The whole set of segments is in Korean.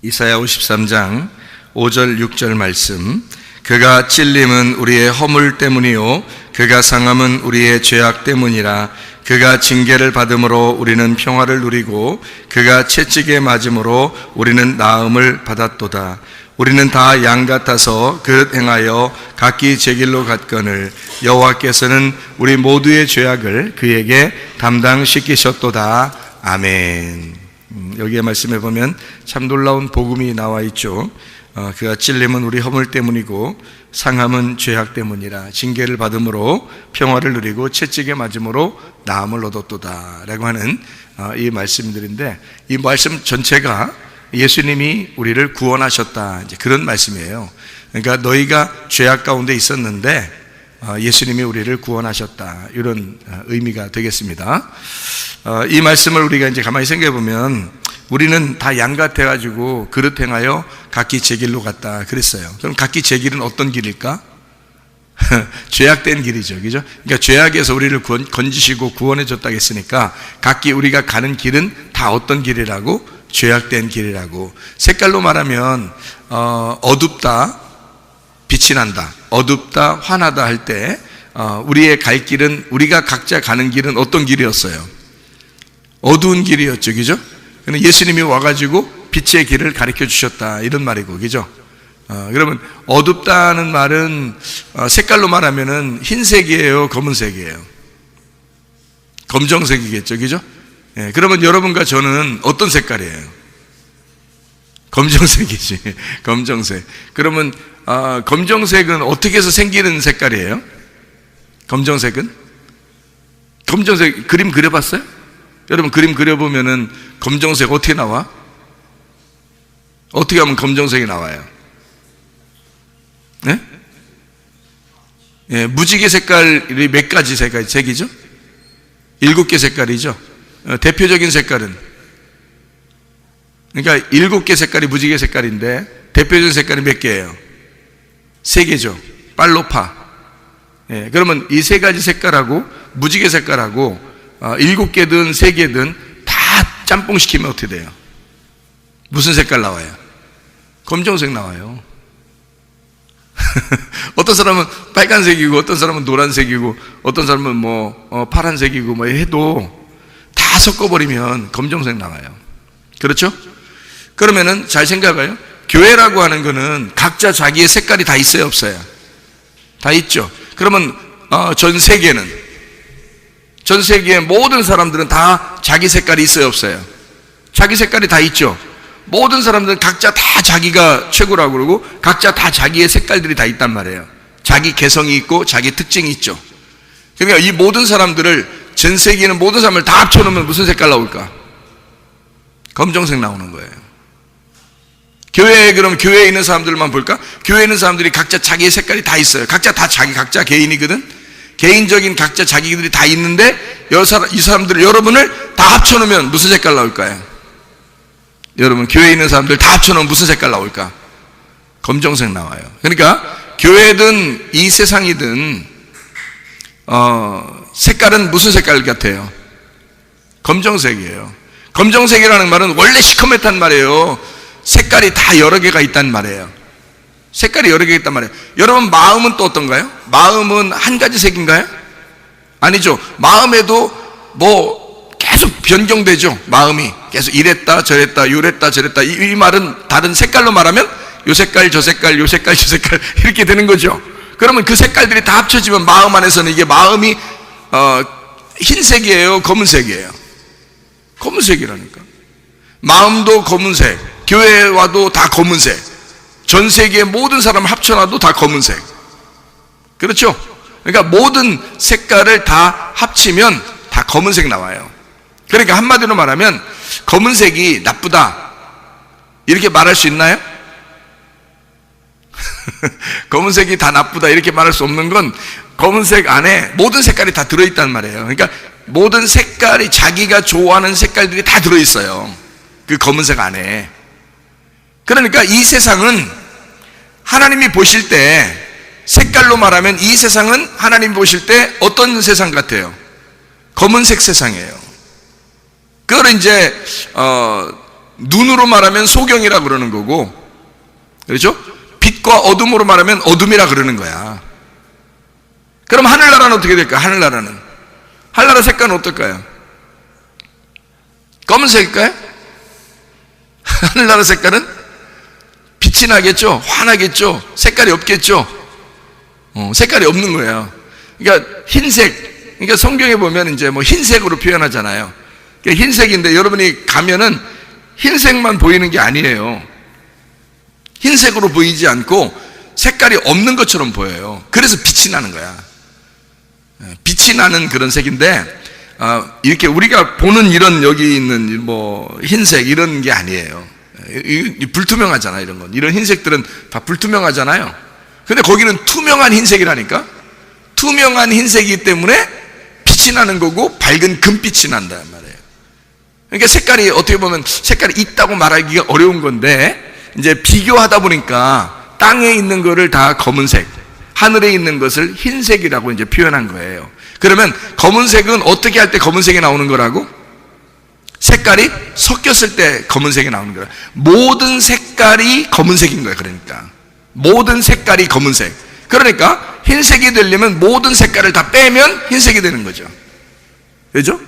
이사야 53장 5절 6절 말씀. 그가 찔림은 우리의 허물 때문이요 그가 상함은 우리의 죄악 때문이라. 그가 징계를 받음으로 우리는 평화를 누리고 그가 채찍에 맞음으로 우리는 나음을 받았도다. 우리는 다 양 같아서 그릇 행하여 각기 제 길로 갔거늘 여호와께서는 우리 모두의 죄악을 그에게 담당시키셨도다. 아멘. 여기에 말씀해 보면 참 놀라운 복음이 나와 있죠. 그가 찔림은 우리 허물 때문이고 상함은 죄악 때문이라. 징계를 받음으로 평화를 누리고 채찍에 맞음으로 나음을 얻었도다 라고 하는 이 말씀들인데, 이 말씀 전체가 예수님이 우리를 구원하셨다, 이제 그런 말씀이에요. 그러니까 너희가 죄악 가운데 있었는데 예수님이 우리를 구원하셨다, 이런 의미가 되겠습니다. 이 말씀을 우리가 이제 가만히 생각해 보면 우리는 다 양 같아가지고 그릇 행하여 각기 제 길로 갔다 그랬어요. 그럼 각기 제 길은 어떤 길일까? 죄악된 길이죠, 그죠? 그러니까 죄악에서 우리를 건지시고 구원해줬다고 했으니까 각기 우리가 가는 길은 다 어떤 길이라고? 죄악된 길이라고. 색깔로 말하면 어둡다, 빛이 난다, 어둡다, 환하다 할 때 우리의 갈 길은, 우리가 각자 가는 길은 어떤 길이었어요? 어두운 길이었죠, 그죠? 근데 예수님이 와가지고 빛의 길을 가르쳐 주셨다, 이런 말이고, 그죠? 그러면 어둡다는 말은 색깔로 말하면은 흰색이에요, 검은색이에요? 검정색이겠죠, 그죠? 예, 그러면 여러분과 저는 어떤 색깔이에요? 검정색이지. 검정색. 그러면 검정색은 어떻게 해서 생기는 색깔이에요? 검정색은? 검정색 그림 그려봤어요? 여러분 그림 그려보면은 검정색 어떻게 나와? 어떻게 하면 검정색이 나와요? 네? 예, 무지개 색깔이 몇 가지 색이죠? 7개 색깔이죠. 대표적인 색깔은, 그러니까 7개 색깔이 무지개 색깔인데 대표적인 색깔이 몇 개예요? 3개죠. 빨로파. 예, 그러면 이 3가지 색깔하고 무지개 색깔하고 7개든 3개든 다 짬뽕시키면 어떻게 돼요? 무슨 색깔 나와요? 검정색 나와요. 어떤 사람은 빨간색이고 어떤 사람은 노란색이고 어떤 사람은 뭐 파란색이고 뭐 해도 다 섞어버리면 검정색 나와요. 그렇죠? 그러면은 잘 생각해요. 교회라고 하는 거는 각자 자기의 색깔이 다 있어요, 없어요? 다 있죠. 그러면 전 세계의 모든 사람들은 다 자기 색깔이 있어요, 없어요? 자기 색깔이 다 있죠. 모든 사람들은 각자 다 자기가 최고라고 그러고 각자 다 자기의 색깔들이 다 있단 말이에요. 자기 개성이 있고 자기 특징이 있죠. 그러니까 이 모든 사람들을, 전 세계에 있는 모든 사람을 다 합쳐놓으면 무슨 색깔 나올까? 검정색 나오는 거예요. 그럼 교회에 있는 사람들만 볼까? 교회에 있는 사람들이 각자 자기의 색깔이 다 있어요. 각자 다 각자 개인이거든. 개인적인 각자 자기들이 다 있는데 이 사람들, 여러분을 다 합쳐놓으면 무슨 색깔 나올까요? 여러분 교회에 있는 사람들 다 합쳐놓으면 무슨 색깔 나올까? 검정색 나와요. 그러니까 교회든 이 세상이든 색깔은 무슨 색깔 같아요? 검정색이에요. 검정색이라는 말은 원래 시커멓단 말이에요. 색깔이 다 여러 개가 있단 말이에요. 색깔이 여러 개가 있단 말이에요. 여러분 마음은 또 어떤가요? 마음은 한 가지 색인가요? 아니죠. 마음에도 뭐 계속 변경되죠. 마음이 계속 이랬다 저랬다 요랬다 저랬다. 이 말은 다른 색깔로 말하면 요 색깔 저 색깔 요 색깔 저 색깔 이렇게 되는 거죠. 그러면 그 색깔들이 다 합쳐지면 마음 안에서는 이게 마음이 흰색이에요, 검은색이에요? 검은색이라니까. 마음도 검은색, 교회에 와도 다 검은색, 전 세계의 모든 사람을 합쳐놔도 다 검은색. 그렇죠? 그러니까 모든 색깔을 다 합치면 다 검은색 나와요. 그러니까 한마디로 말하면 검은색이 나쁘다 이렇게 말할 수 있나요? 검은색이 다 나쁘다 이렇게 말할 수 없는 건 검은색 안에 모든 색깔이 다 들어있단 말이에요. 그러니까 모든 색깔이 자기가 좋아하는 색깔들이 다 들어있어요, 그 검은색 안에. 그러니까 이 세상은 하나님이 보실 때, 색깔로 말하면 이 세상은 하나님이 보실 때 어떤 세상 같아요? 검은색 세상이에요. 그걸 이제 눈으로 말하면 소경이라 그러는 거고, 그렇죠? 빛과 어둠으로 말하면 어둠이라 그러는 거야. 그럼 하늘나라는 어떻게 될까? 하늘나라 색깔은 어떨까요? 검은색일까요? 하늘나라 색깔은 빛이 나겠죠? 환하겠죠? 색깔이 없겠죠? 색깔이 없는 거예요. 그러니까 흰색, 그러니까 성경에 보면 이제 뭐 흰색으로 표현하잖아요. 그러니까 흰색인데 여러분이 가면은 흰색만 보이는 게 아니에요. 흰색으로 보이지 않고 색깔이 없는 것처럼 보여요. 그래서 빛이 나는 거야. 빛이 나는 그런 색인데, 이렇게 우리가 보는 이런 여기 있는 뭐 흰색 이런 게 아니에요. 불투명하잖아, 이런 건. 이런 흰색들은 다 불투명하잖아요. 근데 거기는 투명한 흰색이라니까? 투명한 흰색이기 때문에 빛이 나는 거고 밝은 금빛이 난단 말이에요. 그러니까 색깔이 어떻게 보면 색깔이 있다고 말하기가 어려운 건데, 이제 비교하다 보니까 땅에 있는 거를 다 검은색, 하늘에 있는 것을 흰색이라고 이제 표현한 거예요. 그러면 검은색은 어떻게 할 때 검은색이 나오는 거라고? 색깔이 섞였을 때 검은색이 나오는 거예요. 모든 색깔이 검은색인 거예요. 그러니까 모든 색깔이 검은색. 그러니까 흰색이 되려면 모든 색깔을 다 빼면 흰색이 되는 거죠. 그죠?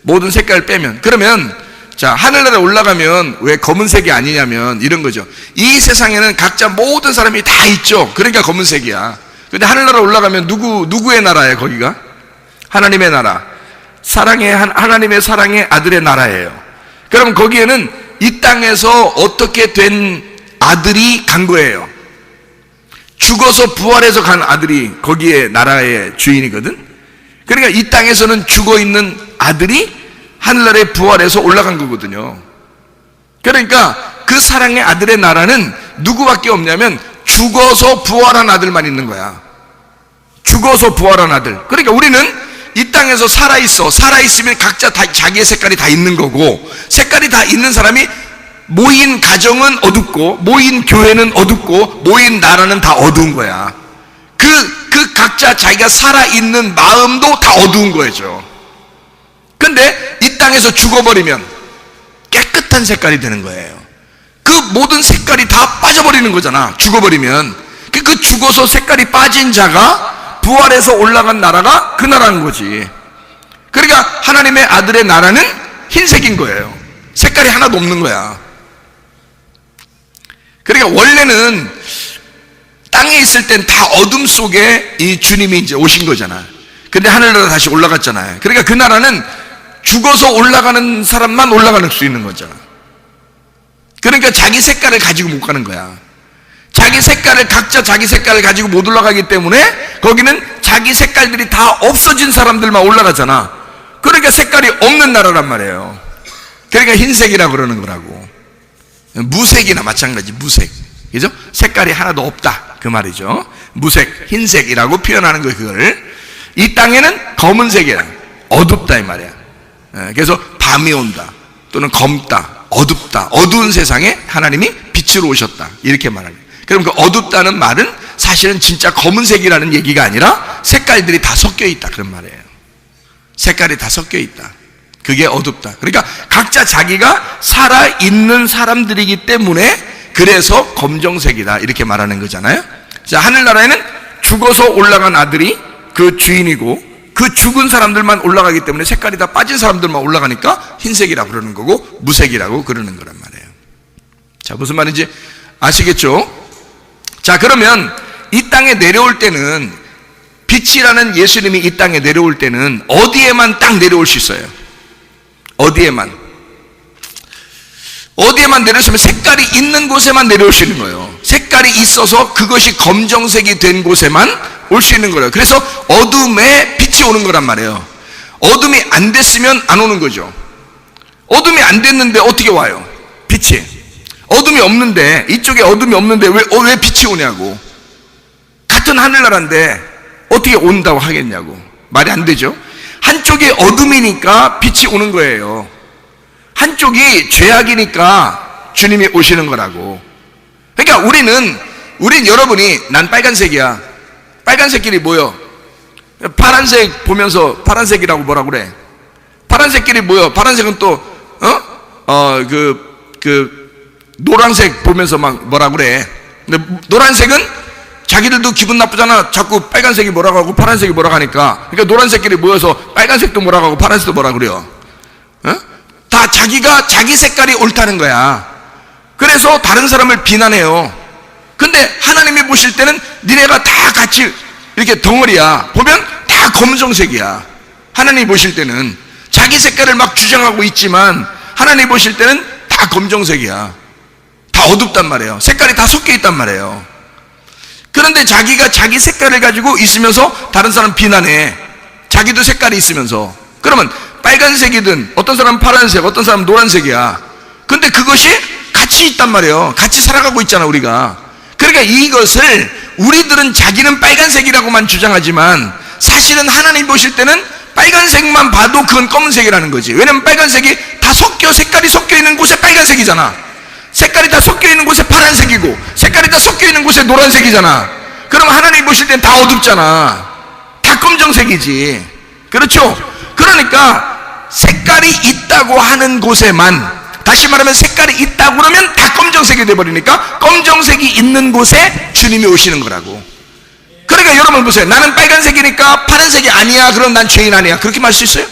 모든 색깔을 빼면. 그러면 자, 하늘나라에 올라가면 왜 검은색이 아니냐면 이런 거죠. 이 세상에는 각자 모든 사람이 다 있죠. 그러니까 검은색이야. 근데 하늘나라 올라가면 누구의 나라예요? 거기가 하나님의 나라, 하나님의 사랑의 아들의 나라예요. 그럼 거기에는 이 땅에서 어떻게 된 아들이 간 거예요. 죽어서 부활해서 간 아들이 거기에 나라의 주인이거든. 그러니까 이 땅에서는 죽어 있는 아들이 하늘나라에 부활해서 올라간 거거든요. 그러니까 그 사랑의 아들의 나라는 누구밖에 없냐면 죽어서 부활한 아들만 있는 거야. 죽어서 부활한 아들. 그러니까 우리는 이 땅에서 살아있으면 각자 다 자기의 색깔이 다 있는 거고, 색깔이 다 있는 사람이 모인 가정은 어둡고, 모인 교회는 어둡고, 모인 나라는 다 어두운 거야. 그 각자 자기가 살아있는 마음도 다 어두운 거죠. 근데 이 땅에서 죽어버리면 깨끗한 색깔이 되는 거예요. 그 모든 색깔이 다 빠져버리는 거잖아. 죽어버리면. 그 죽어서 색깔이 빠진 자가 부활해서 올라간 나라가 그 나라인 거지. 그러니까 하나님의 아들의 나라는 흰색인 거예요. 색깔이 하나도 없는 거야. 그러니까 원래는 땅에 있을 땐 다 어둠 속에 이 주님이 이제 오신 거잖아. 근데 하늘나라 다시 올라갔잖아요. 그러니까 그 나라는 죽어서 올라가는 사람만 올라갈 수 있는 거잖아. 그러니까 자기 색깔을 가지고 못 가는 거야. 각자 자기 색깔을 가지고 못 올라가기 때문에 거기는 자기 색깔들이 다 없어진 사람들만 올라가잖아. 그러니까 색깔이 없는 나라란 말이에요. 그러니까 흰색이라고 그러는 거라고. 무색이나 마찬가지, 무색. 그죠? 색깔이 하나도 없다. 그 말이죠. 무색, 흰색이라고 표현하는 거예요, 그걸. 이 땅에는 검은색이야. 어둡다, 이 말이야. 그래서 밤이 온다. 또는 검다. 어둡다. 어두운 세상에 하나님이 빛으로 오셨다. 이렇게 말하는 거예요. 그럼 그 어둡다는 말은 사실은 진짜 검은색이라는 얘기가 아니라 색깔들이 다 섞여 있다. 그런 말이에요. 색깔이 다 섞여 있다. 그게 어둡다. 그러니까 각자 자기가 살아있는 사람들이기 때문에 그래서 검정색이다. 이렇게 말하는 거잖아요. 자, 하늘나라에는 죽어서 올라간 아들이 그 주인이고 그 죽은 사람들만 올라가기 때문에 색깔이 다 빠진 사람들만 올라가니까 흰색이라고 그러는 거고 무색이라고 그러는 거란 말이에요. 자, 무슨 말인지 아시겠죠? 자, 그러면 이 땅에 내려올 때는 빛이라는 예수님이 이 땅에 내려올 때는 어디에만 딱 내려올 수 있어요? 어디에만 내려오시면 색깔이 있는 곳에만 내려올 수 있는 거예요. 색깔이 있어서 그것이 검정색이 된 곳에만 올 수 있는 거예요. 그래서 어둠에 빛이 오는 거란 말이에요. 어둠이 안 됐으면 안 오는 거죠. 어둠이 안 됐는데 어떻게 와요? 빛이. 어둠이 없는데, 이쪽에 어둠이 없는데 왜 빛이 오냐고. 같은 하늘나라인데 어떻게 온다고 하겠냐고. 말이 안 되죠. 한쪽이 어둠이니까 빛이 오는 거예요. 한쪽이 죄악이니까 주님이 오시는 거라고. 그러니까 우린 여러분이 난 빨간색이야. 빨간색끼리 모여. 파란색 보면서 파란색이라고 뭐라 그래? 파란색끼리 모여. 파란색은 또 노란색 보면서 막 뭐라 그래. 근데 노란색은 자기들도 기분 나쁘잖아. 자꾸 빨간색이 뭐라고 하고 파란색이 뭐라고 하니까. 그러니까 노란색끼리 모여서 빨간색도 뭐라고 하고 파란색도 뭐라고 그래요. 다 자기가 자기 색깔이 옳다는 거야. 그래서 다른 사람을 비난해요. 근데 하나님이 보실 때는 니네가 다 같이 이렇게 덩어리야. 보면 다 검정색이야. 하나님이 보실 때는 자기 색깔을 막 주장하고 있지만 하나님이 보실 때는 다 검정색이야. 다 어둡단 말이에요. 색깔이 다 섞여 있단 말이에요. 그런데 자기가 자기 색깔을 가지고 있으면서 다른 사람 비난해. 자기도 색깔이 있으면서. 그러면 빨간색이든 어떤 사람은 파란색, 어떤 사람은 노란색이야. 근데 그것이 같이 있단 말이에요. 같이 살아가고 있잖아, 우리가. 그러니까 이것을 우리들은 자기는 빨간색이라고만 주장하지만 사실은 하나님 보실 때는 빨간색만 봐도 그건 검은색이라는 거지. 왜냐면 빨간색이 다 섞여, 색깔이 섞여 있는 곳에 빨간색이잖아. 색깔이 다 섞여 있는 곳에 파란색이고 색깔이 다 섞여 있는 곳에 노란색이잖아. 그럼 하나님 보실 땐 다 어둡잖아. 다 검정색이지. 그렇죠? 그러니까 색깔이 있다고 하는 곳에만, 다시 말하면 색깔이 있다고 그러면 다 검정색이 돼버리니까 검정색이 있는 곳에 주님이 오시는 거라고. 그러니까 여러분 보세요. 나는 빨간색이니까 파란색이 아니야. 그럼 난 죄인 아니야. 그렇게 말할 수 있어요?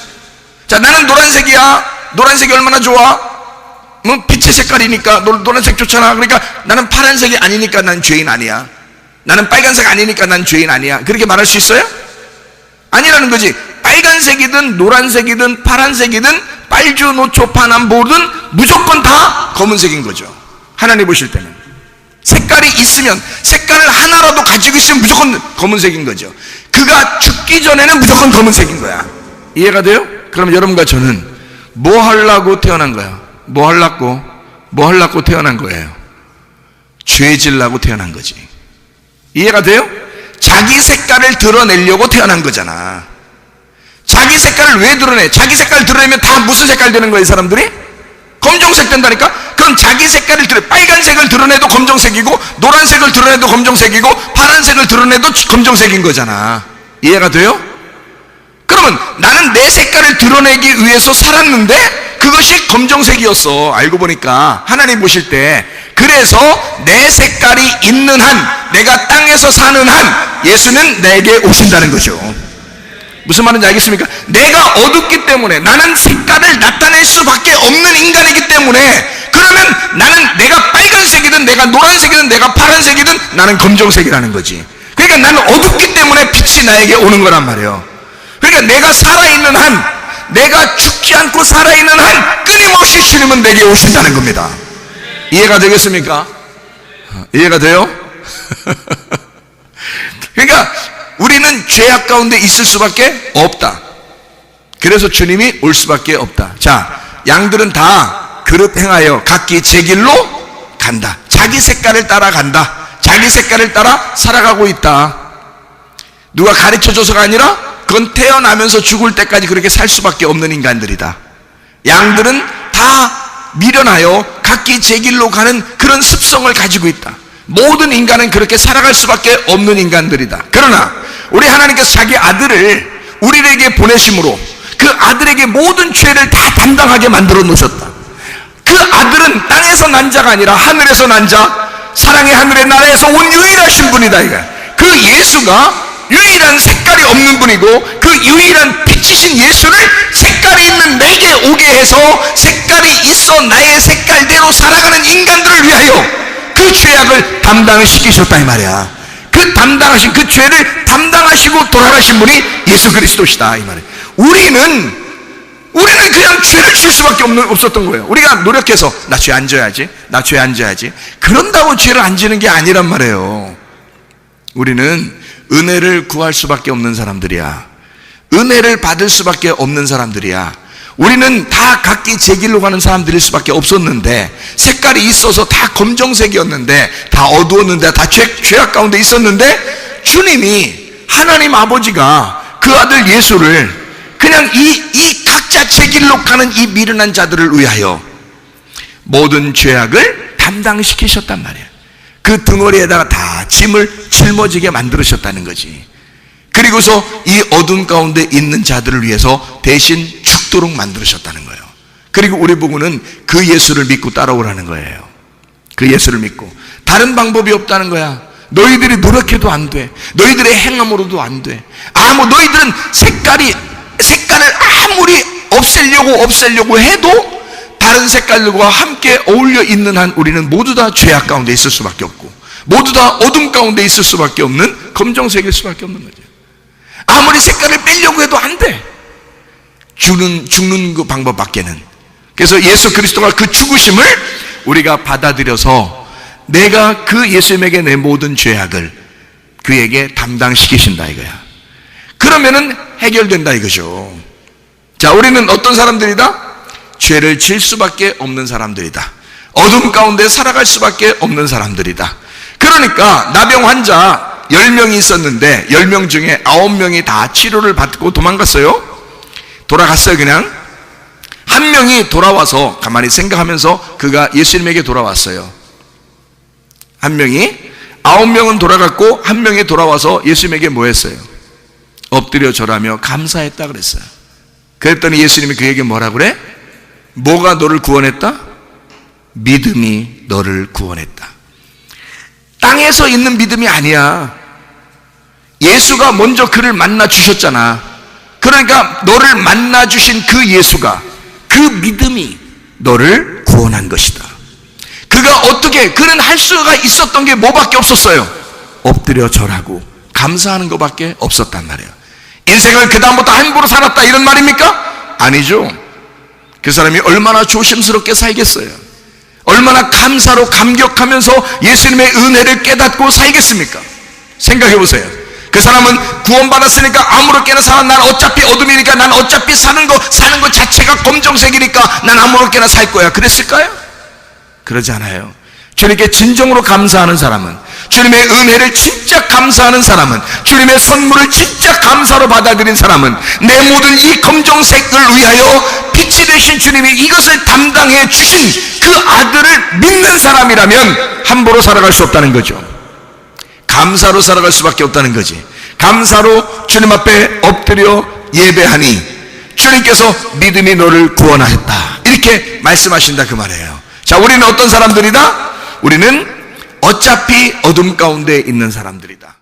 자, 나는 노란색이야. 노란색이 얼마나 좋아? 뭐 빛의 색깔이니까 노란색 좋잖아. 그러니까 나는 파란색이 아니니까 난 죄인 아니야. 나는 빨간색 아니니까 난 죄인 아니야. 그렇게 말할 수 있어요? 아니라는 거지. 빨간색이든 노란색이든 파란색이든 빨주 노초 파남 뭐든 무조건 다 검은색인 거죠. 하나님 보실 때는 색깔이 있으면, 색깔을 하나라도 가지고 있으면 무조건 검은색인 거죠. 그가 죽기 전에는 무조건 검은색인 거야. 이해가 돼요? 그럼 여러분과 저는 뭐 하려고 태어난 거야? 뭐 하려고 태어난 거예요? 죄 지으려고 태어난 거지. 이해가 돼요? 자기 색깔을 드러내려고 태어난 거잖아. 자기 색깔을 왜 드러내? 자기 색깔을 드러내면 다 무슨 색깔 되는 거예요, 이 사람들이? 검정색 된다니까? 그럼 자기 색깔을 빨간색을 드러내도 검정색이고, 노란색을 드러내도 검정색이고, 파란색을 드러내도 검정색인 거잖아. 이해가 돼요? 그러면 나는 내 색깔을 드러내기 위해서 살았는데 그것이 검정색이었어. 알고 보니까 하나님 보실 때. 그래서 내 색깔이 있는 한, 내가 땅에서 사는 한 예수는 내게 오신다는 거죠. 무슨 말인지 알겠습니까? 내가 어둡기 때문에, 나는 색깔을 나타낼 수밖에 없는 인간이기 때문에, 그러면 나는 내가 빨간색이든 내가 노란색이든 내가 파란색이든 나는 검정색이라는 거지. 그러니까 나는 어둡기 때문에 빛이 나에게 오는 거란 말이에요. 그러니까 내가 살아있는 한, 내가 죽지 않고 살아있는 한 끊임없이 주님은 내게 오신다는 겁니다. 이해가 되겠습니까? 이해가 돼요? 그러니까 우리는 죄악 가운데 있을 수밖에 없다. 그래서 주님이 올 수밖에 없다. 자, 양들은 다 그릇 행하여 각기 제 길로 간다. 자기 색깔을 따라 간다. 자기 색깔을 따라 살아가고 있다. 누가 가르쳐줘서가 아니라 그건 태어나면서 죽을 때까지 그렇게 살 수밖에 없는 인간들이다. 양들은 다 미련하여 각기 제 길로 가는 그런 습성을 가지고 있다. 모든 인간은 그렇게 살아갈 수밖에 없는 인간들이다. 그러나 우리 하나님께서 자기 아들을 우리에게 보내심으로 그 아들에게 모든 죄를 다 담당하게 만들어 놓으셨다. 그 아들은 땅에서 난 자가 아니라 하늘에서 난 자, 사랑의 하늘의 나라에서 온 유일하신 분이다. 이거. 그 예수가 유일한 색깔이 없는 분이고, 그 유일한 빛이신 예수를 색깔이 있는 내게 오게 해서 색깔이 있어 나의 색깔대로 살아가는 인간들을 위하여 그 죄악을 담당시키셨다 이 말이야. 그 담당하신, 그 죄를 담당하시고 돌아가신 분이 예수 그리스도시다 이 말이야. 우리는 그냥 죄를 지을 수밖에 없었던 거예요. 우리가 노력해서 나 죄 안 져야지, 나 죄 안 져야지, 그런다고 죄를 안 지는 게 아니란 말이에요. 우리는 은혜를 구할 수밖에 없는 사람들이야. 은혜를 받을 수밖에 없는 사람들이야. 우리는 다 각기 제 길로 가는 사람들일 수밖에 없었는데, 색깔이 있어서 다 검정색이었는데, 다 어두웠는데, 다 죄악 가운데 있었는데, 주님이, 하나님 아버지가 그 아들 예수를 그냥 이 각자 제 길로 가는 이 미련한 자들을 위하여 모든 죄악을 담당시키셨단 말이야. 그 덩어리에다가 다 짐을 짊어지게 만들으셨다는 거지. 그리고서 이 어둠 가운데 있는 자들을 위해서 대신 죽도록 만들으셨다는 거예요. 그리고 우리 보고는 그 예수를 믿고 따라오라는 거예요. 그 예수를 믿고. 다른 방법이 없다는 거야. 너희들이 노력해도 안 돼. 너희들의 행함으로도 안 돼. 너희들은 색깔을 아무리 없애려고 해도 다른 색깔들과 함께 어울려 있는 한 우리는 모두 다 죄악 가운데 있을 수밖에 없고, 모두 다 어둠 가운데 있을 수밖에 없는 검정색일 수밖에 없는 거죠. 아무리 색깔을 빼려고 해도 안 돼. 죽는 그 방법밖에는. 그래서 예수 그리스도가 그 죽으심을 우리가 받아들여서 내가 그 예수님에게 내 모든 죄악을 그에게 담당시키신다 이거야. 그러면은 해결된다 이거죠. 자, 우리는 어떤 사람들이다? 죄를 질 수밖에 없는 사람들이다. 어둠 가운데 살아갈 수밖에 없는 사람들이다. 그러니까 나병 환자 10명이 있었는데 10명 중에 9명이 다 치료를 받고 도망갔어요. 돌아갔어요. 그냥 한 명이 돌아와서 가만히 생각하면서 그가 예수님에게 돌아왔어요. 한 명이, 9명은 돌아갔고 한 명이 돌아와서 예수님에게 뭐 했어요? 엎드려 절하며 감사했다 그랬어요. 그랬더니 예수님이 그에게 뭐라 그래? 뭐가 너를 구원했다? 믿음이 너를 구원했다. 땅에서 있는 믿음이 아니야. 예수가 먼저 그를 만나 주셨잖아. 그러니까 너를 만나 주신 그 예수가, 그 믿음이 너를 구원한 것이다. 그는 할 수가 있었던 게 뭐밖에 없었어요? 엎드려 절하고 감사하는 것밖에 없었단 말이에요. 인생을 그 다음부터 함부로 살았다 이런 말입니까? 아니죠. 그 사람이 얼마나 조심스럽게 살겠어요? 얼마나 감사로 감격하면서 예수님의 은혜를 깨닫고 살겠습니까? 생각해 보세요. 그 사람은 구원받았으니까 아무렇게나 살아. 난 어차피 어둠이니까, 난 어차피 사는 것 자체가 검정색이니까 난 아무렇게나 살 거야. 그랬을까요? 그러지 않아요. 주님께 진정으로 감사하는 사람은, 주님의 은혜를 진짜 감사하는 사람은, 주님의 선물을 진짜 감사로 받아들인 사람은 내 모든 이 검정색을 위하여 빛이 되신 주님이 이것을 담당해 주신 그 아들을 믿는 사람이라면 함부로 살아갈 수 없다는 거죠. 감사로 살아갈 수밖에 없다는 거지. 감사로 주님 앞에 엎드려 예배하니 주님께서 믿음이 너를 구원하였다 이렇게 말씀하신다 그 말이에요. 자, 우리는 어떤 사람들이다? 우리는 어차피 어둠 가운데 있는 사람들이다.